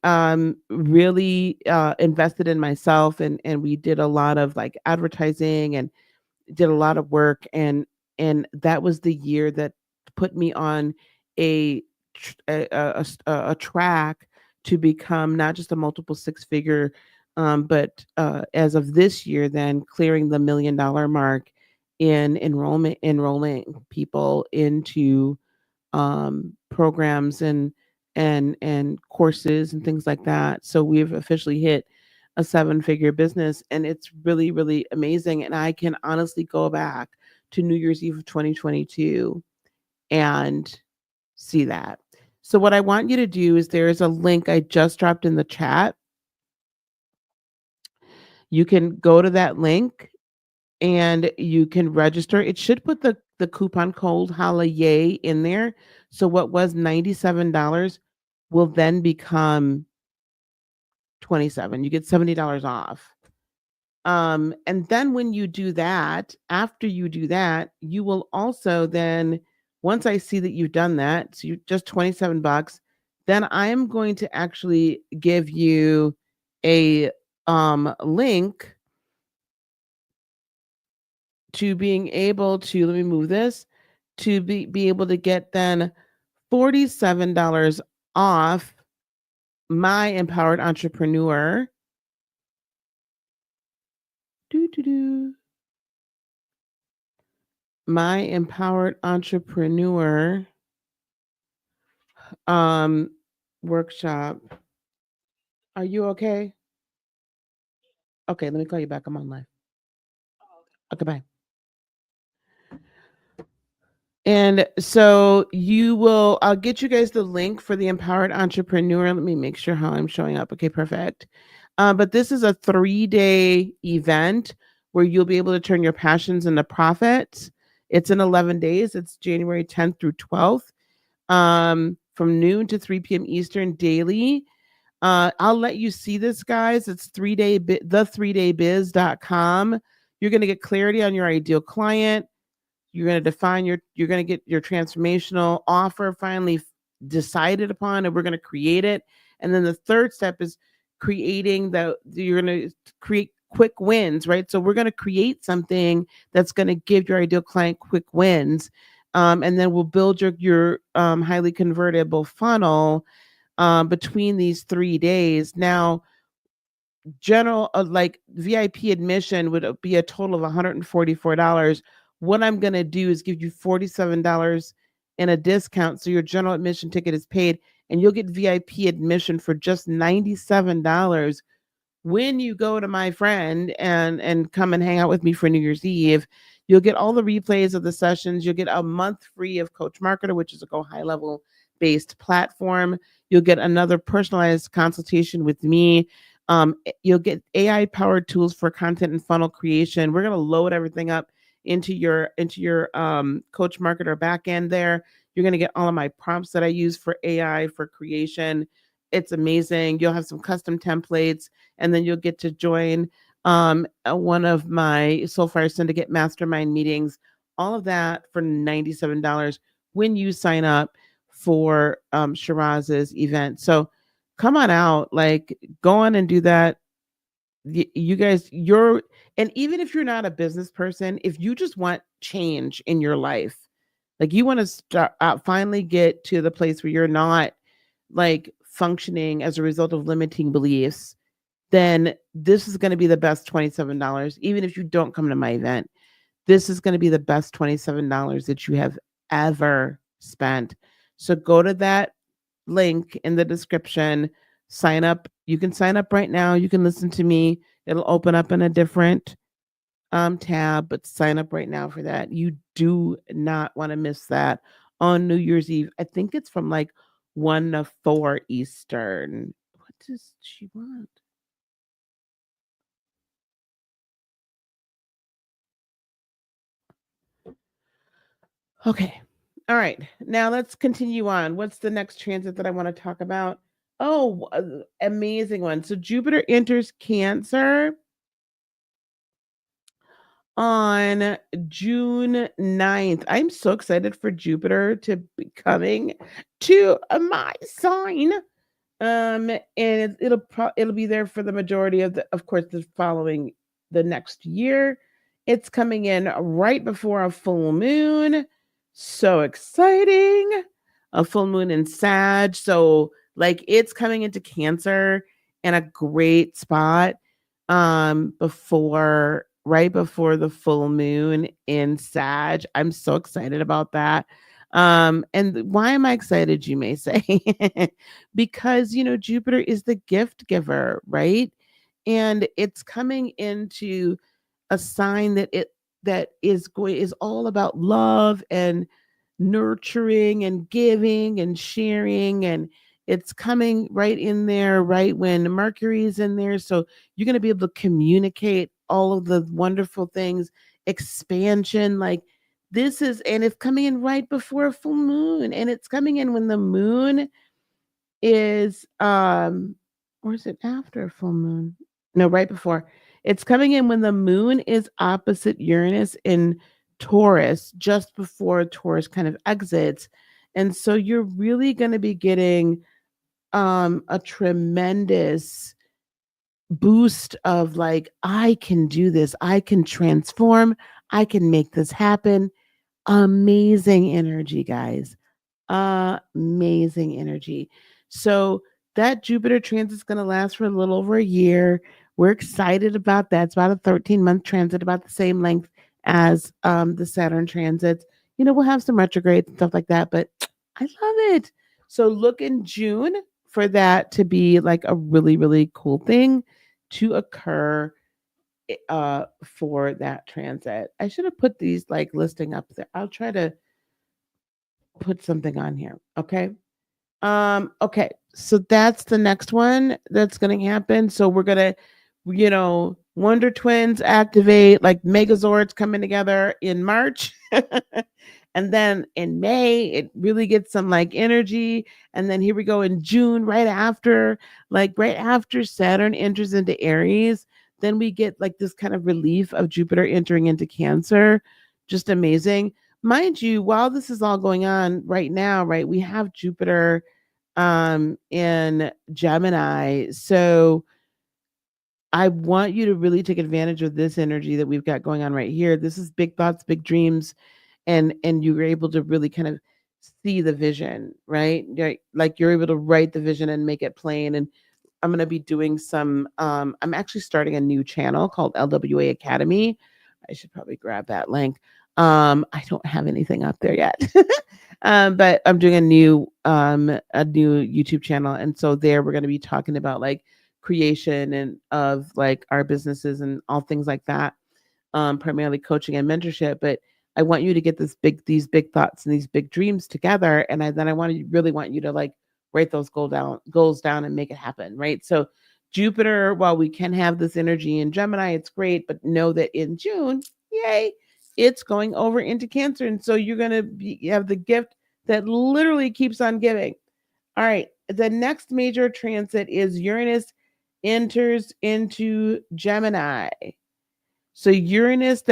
really invested in myself, and we did a lot of like advertising and did a lot of work, and that was the year that put me on a a track to become not just a multiple six figure, but as of this year, then clearing the $1 million mark in enrolling people into programs and courses and things like that. So we've officially hit a seven-figure business, and it's really really amazing. And I can honestly go back to New Year's Eve of 2022 and see that. So what I want you to do is there is a link I just dropped in the chat. You can go to that link and you can register. It should put the coupon code holiday in there. So what was $97 will then become 27. You get $70 off. And then when you do that, after you do that, you will also then, once I see that you've done that, so you just 27 bucks, then I am going to actually give you a link to being able to, let me move this, to be able to get then $47 off my empowered entrepreneur. Doo, doo, doo. My empowered entrepreneur um workshop. Are you okay? Okay, let me call you back. I'm on live. Okay, bye. And so I'll get you guys the link for the empowered entrepreneur. Let me make sure how I'm showing up. Okay, perfect. But this is a 3-day event where you'll be able to turn your passions into profits. It's in 11 days. It's January 10th through 12th, from noon to 3 p.m. Eastern daily. I'll let you see this, guys. It's the3daybiz.com. You're going to get clarity on your ideal client. You're going to you're going to get your transformational offer finally decided upon, and we're going to create it. And then the third step is you're going to create quick wins, right? So we're going to create something that's going to give your ideal client quick wins. And then we'll build your highly convertible funnel between these 3 days. Now, general like VIP admission would be a total of $144. What I'm going to do is give you $47 in a discount, so your general admission ticket is paid, and you'll get VIP admission for just $97 when you go to my friend and come and hang out with me for New Year's Eve. You'll get all the replays of the sessions. You'll get a month free of Coach Marketer, which is a Go High Level based platform. You'll get another personalized consultation with me. You'll get AI powered tools for content and funnel creation. We're going to load everything up into your Coach Marketer backend there. You're going to get all of my prompts that I use for AI for creation. It's amazing. You'll have some custom templates, and then you'll get to join one of my Soulfire Syndicate mastermind meetings. All of that for $97 when you sign up for Shiraz's event. So come on out, like go on and do that. You guys, and even if you're not a business person, if you just want change in your life, like you want to start finally get to the place where you're not like functioning as a result of limiting beliefs, then this is going to be the best $27. Even if you don't come to my event, this is going to be the best $27 that you have ever spent. So go to that link in the description, sign up. You can sign up right now. You can listen to me. It'll open up in a different tab, but sign up right now for that. You do not want to miss that on New Year's Eve. I think it's from like 1 to 4 Eastern. What does she want? Okay. All right. Now let's continue on. What's the next transit that I want to talk about? Oh, amazing one. So Jupiter enters Cancer on June 9th. I'm so excited for Jupiter to be coming to my sign. And it'll be there for the majority of course, the following the next year. It's coming in right before a full moon. So exciting. A full moon in Sag. So like it's coming into Cancer in a great spot before right before the full moon in Sag. I'm so excited about that. And why am I excited, you may say? Because, Jupiter is the gift giver, right? And it's coming into a sign that is all about love and nurturing and giving and sharing, and it's coming right in there right when Mercury's in there, so you're going to be able to communicate all of the wonderful things, expansion, like and it's coming in right before a full moon, and it's coming in when the moon is or is it after a full moon? No, right before. It's coming in when the moon is opposite Uranus in Taurus, just before Taurus kind of exits. And so you're really going to be getting a tremendous boost of like, I can do this, I can transform, I can make this happen. Amazing energy, guys. Amazing energy. So that Jupiter transit is going to last for a little over a year. We're excited about that. It's about a 13-month transit, about the same length as the Saturn transits. We'll have some retrogrades and stuff like that, but I love it. So look in June for that to be like a really, really cool thing to occur for that transit. I should have put these like listing up there. I'll try to put something on here. Okay. Okay. So that's the next one that's going to happen. So we're going to, Wonder Twins activate, like Megazords coming together in March. And then in May, it really gets some like energy. And then here we go in June, right after Saturn enters into Aries, then we get like this kind of relief of Jupiter entering into Cancer. Just amazing. Mind you, while this is all going on right now, right, we have Jupiter in Gemini. So I want you to really take advantage of this energy that we've got going on right here. This is big thoughts, big dreams, and you were able to really kind of see the vision, right? Like you're able to write the vision and make it plain. And I'm going to be doing some I'm actually starting a new channel called LWA Academy. I should probably grab that link. I don't have anything up there yet. But I'm doing a new YouTube channel, and so there we're going to be talking about like creation and of like our businesses and all things like that, primarily coaching and mentorship. But I want you to get these big thoughts and these big dreams together, and then I really want you to like write those goals down and make it happen, right? So Jupiter, while we can have this energy in Gemini, it's great, but know that in June, yay, it's going over into Cancer, and so you're gonna have the gift that literally keeps on giving. All right, the next major transit is Uranus enters into Gemini. So Uranus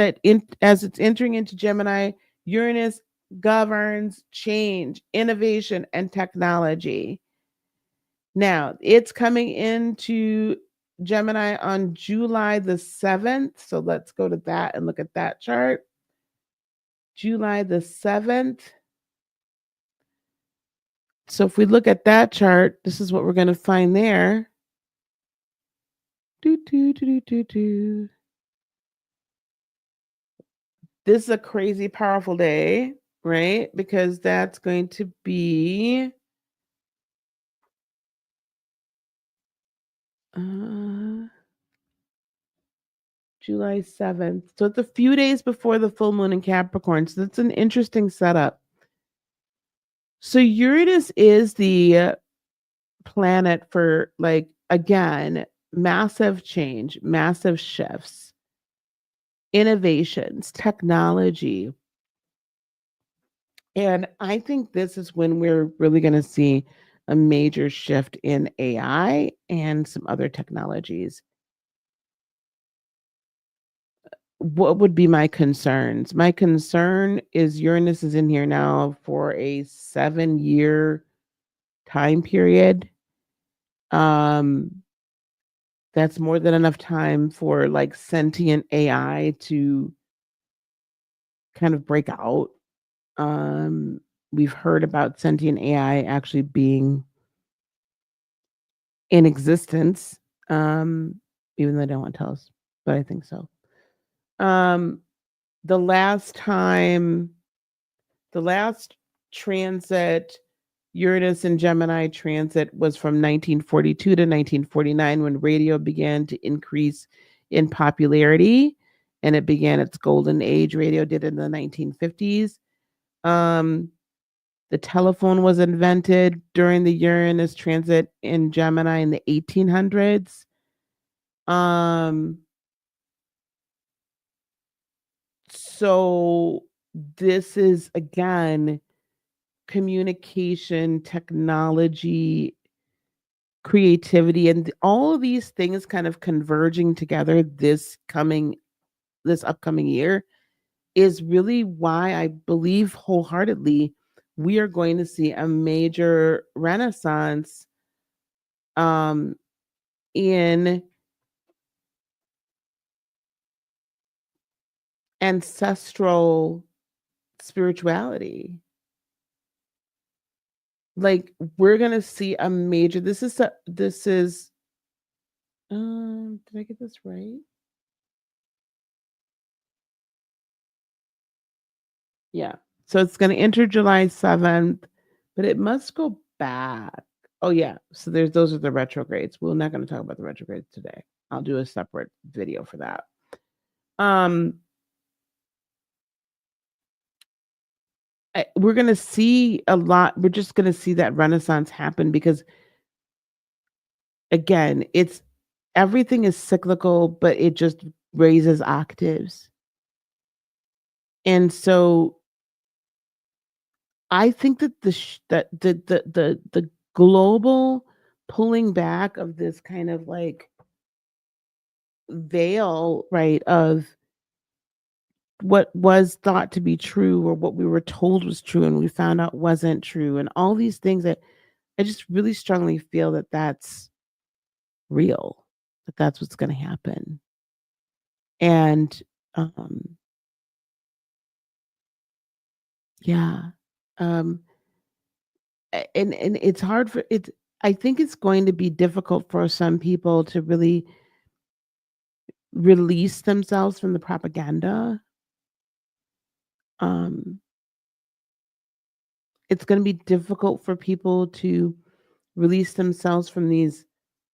as it's entering into Gemini, Uranus governs change, innovation, and technology. Now, it's coming into Gemini on July the 7th. So let's go to that and look at that chart. July the 7th. So if we look at that chart, this is what we're going to find there. Do, do, do, do, do, do. This is a crazy powerful day, right? Because that's going to be July 7th. So it's a few days before the full moon in Capricorn. So that's an interesting setup. So Uranus is the planet for, like, again, massive change, massive shifts, innovations, technology. And I think this is when we're really going to see a major shift in AI and some other technologies. What would be my concerns? My concern is Uranus is in here now for a 7-year time period. Um, that's more than enough time for, like, sentient AI to kind of break out. Um, we've heard about sentient AI actually being in existence, um, even though they don't want to tell us, but I think so. Um, the last time, the last transit, Uranus and Gemini transit, was from 1942 to 1949 when radio began to increase in popularity and it began its golden age. Radio did it in the 1950s. Um, the telephone was invented during the Uranus transit in Gemini in the 1800s. Um, so this is again communication, technology, creativity, and all of these things kind of converging together this upcoming year is really why I believe wholeheartedly we are going to see a major renaissance um in ancestral spirituality. Like, we're gonna see a major this is did I get this right? Yeah. So it's gonna enter July 7th, but it must go back. Oh yeah. So those are the retrogrades. We're not gonna talk about the retrogrades today. I'll do a separate video for that. Um we're gonna see a lot. We're just gonna see that renaissance happen because again, it's everything is cyclical, but it just raises octaves. And so I think that that the global pulling back of this kind of like veil, right, of what was thought to be true or what we were told was true and we found out wasn't true and all these things that I just really strongly feel that that's real, that that's what's going to happen. And um yeah. Um and it's hard for it. I think it's going to be difficult for some people to really release themselves from the propaganda. Um, it's going to be difficult for people to release themselves from these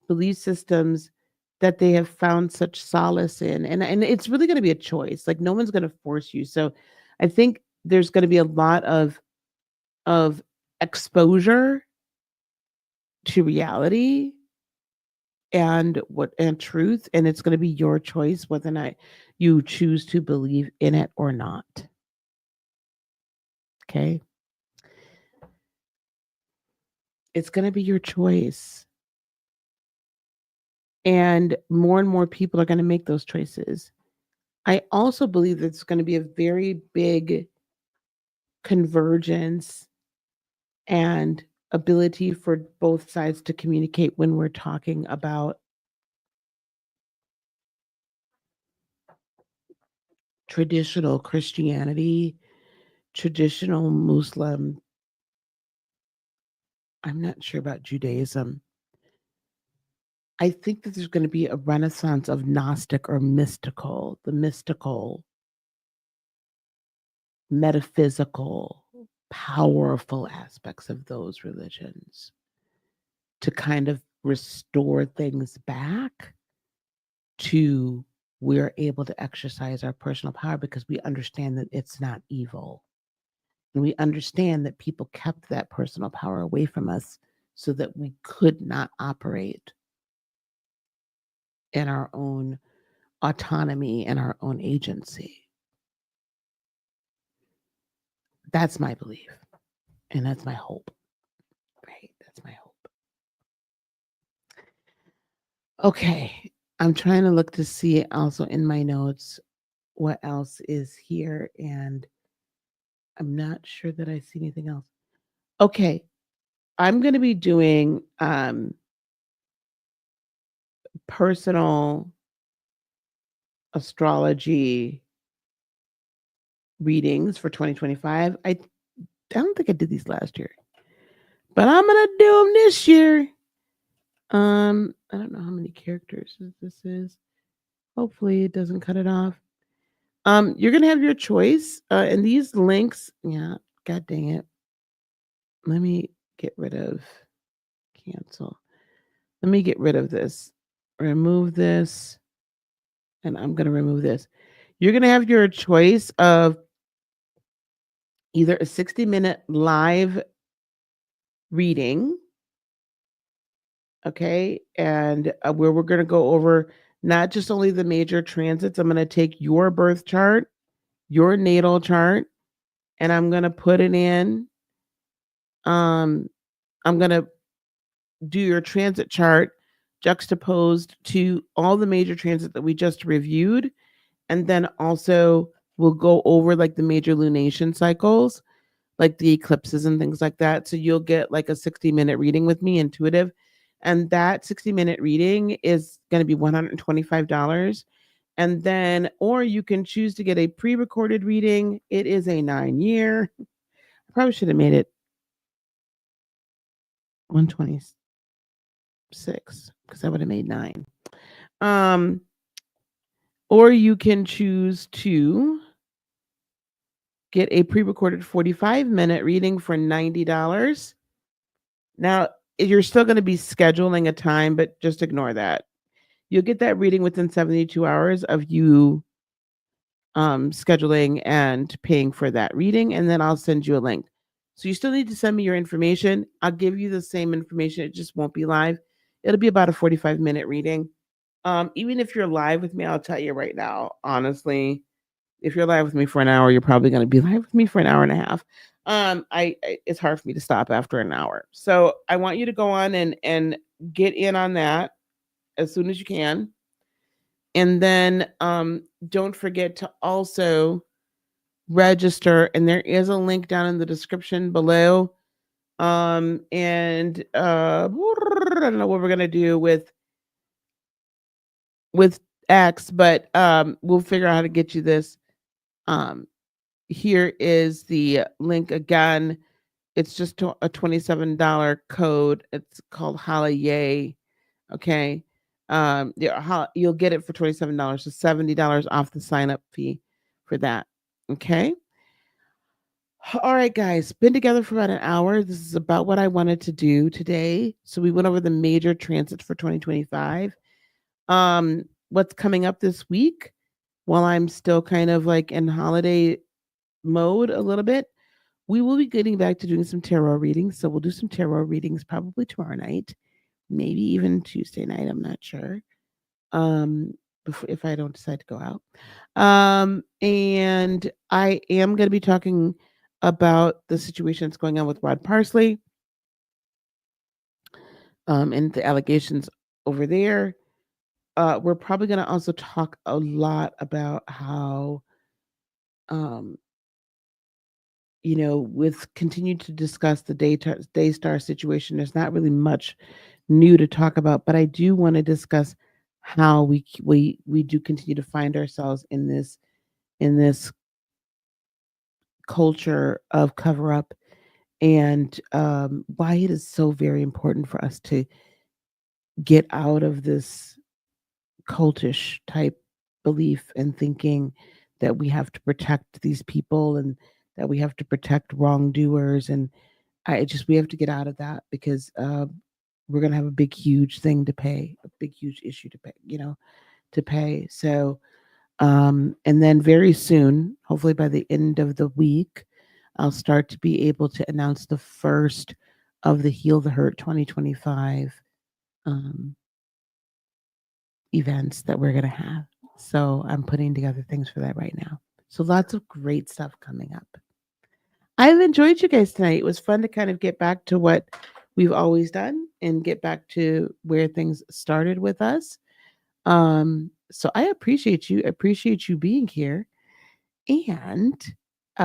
belief systems that they have found such solace in. And it's really going to be a choice. Like no one's going to force you. So I think there's going to be a lot of exposure to reality and truth, and it's going to be your choice whether or not you choose to believe in it or not. Okay, it's going to be your choice, and more people are going to make those choices. I also believe that it's going to be a very big convergence and ability for both sides to communicate when we're talking about traditional Christianity, traditional Muslim. I'm not sure about Judaism. I think that there's going to be a renaissance of Gnostic or mystical, the mystical, metaphysical, powerful aspects of those religions to kind of restore things back to we're able to exercise our personal power because we understand that it's not evil. And we understand that people kept that personal power away from us so that we could not operate in our own autonomy and our own agency. That's my belief. And that's my hope. Right? That's my hope. Okay. I'm trying to look to see also in my notes what else is here. And I'm not sure that I see anything else. Okay. I'm going to be doing personal astrology readings for 2025. I don't think I did these last year, but I'm gonna do them this year. I don't know how many characters this is. Hopefully, it doesn't cut it off. You're gonna have your choice, and these links. Yeah, god dang it. Let me get rid of cancel. Let me get rid of this. Remove this, and I'm gonna remove this. You're gonna have your choice of either a 60-minute live reading, okay, and where we're going to go over not just only the major transits. I'm going to take your birth chart, your natal chart, and I'm going to put it in. I'm going to do your transit chart juxtaposed to all the major transits that we just reviewed, and then also we'll go over like the major lunation cycles, like the eclipses and things like that. So you'll get like a 60-minute reading with me, intuitive. And that 60-minute reading is going to be $125. And then, or you can choose to get a pre recorded reading. It is a 9-year. I probably should have made it 126 because I would have made 9. Um, or you can choose to get a pre recorded 45-minute reading for $90. Now, you're still going to be scheduling a time, but just ignore that. You'll get that reading within 72 hours of you scheduling and paying for that reading, and then I'll send you a link. So you still need to send me your information. I'll give you the same information. It just won't be live. It'll be about a 45-minute reading. Even if you're live with me, I'll tell you right now, honestly, if you're live with me for an hour, you're probably going to be live with me for an hour and a half. It's hard for me to stop after an hour. So I want you to go on and get in on that as soon as you can. And then don't forget to also register. And there is a link down in the description below. And I don't know what we're gonna do with X, but we'll figure out how to get you this. Um, Here is the link again. It's just a $27 code. It's called Holiday. Okay. Yeah, you'll get it for $27, so $70 off the sign up fee for that. Okay. All right, guys, been together for about an hour. This is about what I wanted to do today. So we went over the major transits for 2025. What's coming up this week while I'm still kind of like in holiday mode a little bit. We will be getting back to doing some tarot readings. So we'll do some tarot readings probably tomorrow night, maybe even Tuesday night. I'm not sure. If I don't decide to go out. And I am going to be talking about the situation that's going on with Rod Parsley, and the allegations over there. We're probably going to also talk a lot about how, with continue to discuss the Daystar situation. There's not really much new to talk about, but I do want to discuss how we do continue to find ourselves in this culture of cover up, and why it is so very important for us to get out of this cultish type belief and thinking that we have to protect these people and that we have to protect wrongdoers. And we have to get out of that because we're going to have a big huge thing to pay, a big huge issue to pay, to pay. So and then very soon, hopefully by the end of the week, I'll start to be able to announce the first of the Heal the Hurt 2025 um, events that we're going to have. So I'm putting together things for that right now. So lots of great stuff coming up. I've enjoyed you guys tonight. It was fun to kind of get back to what we've always done and get back to where things started with us. So I appreciate you being here. And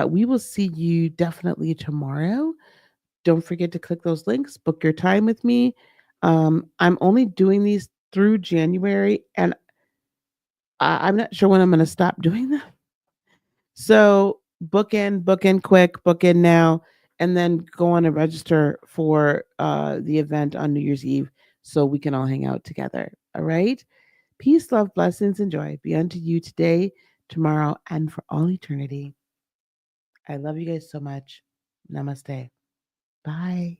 we will see you definitely tomorrow. Don't forget to click those links, book your time with me. I'm only doing these through January, and I'm not sure when I'm going to stop doing them. So book in quick, book in now, and then go on and register for the event on New Year's Eve so we can all hang out together. All right. Peace, love, blessings, and joy be unto you today, tomorrow, and for all eternity. I love you guys so much. Namaste. Bye.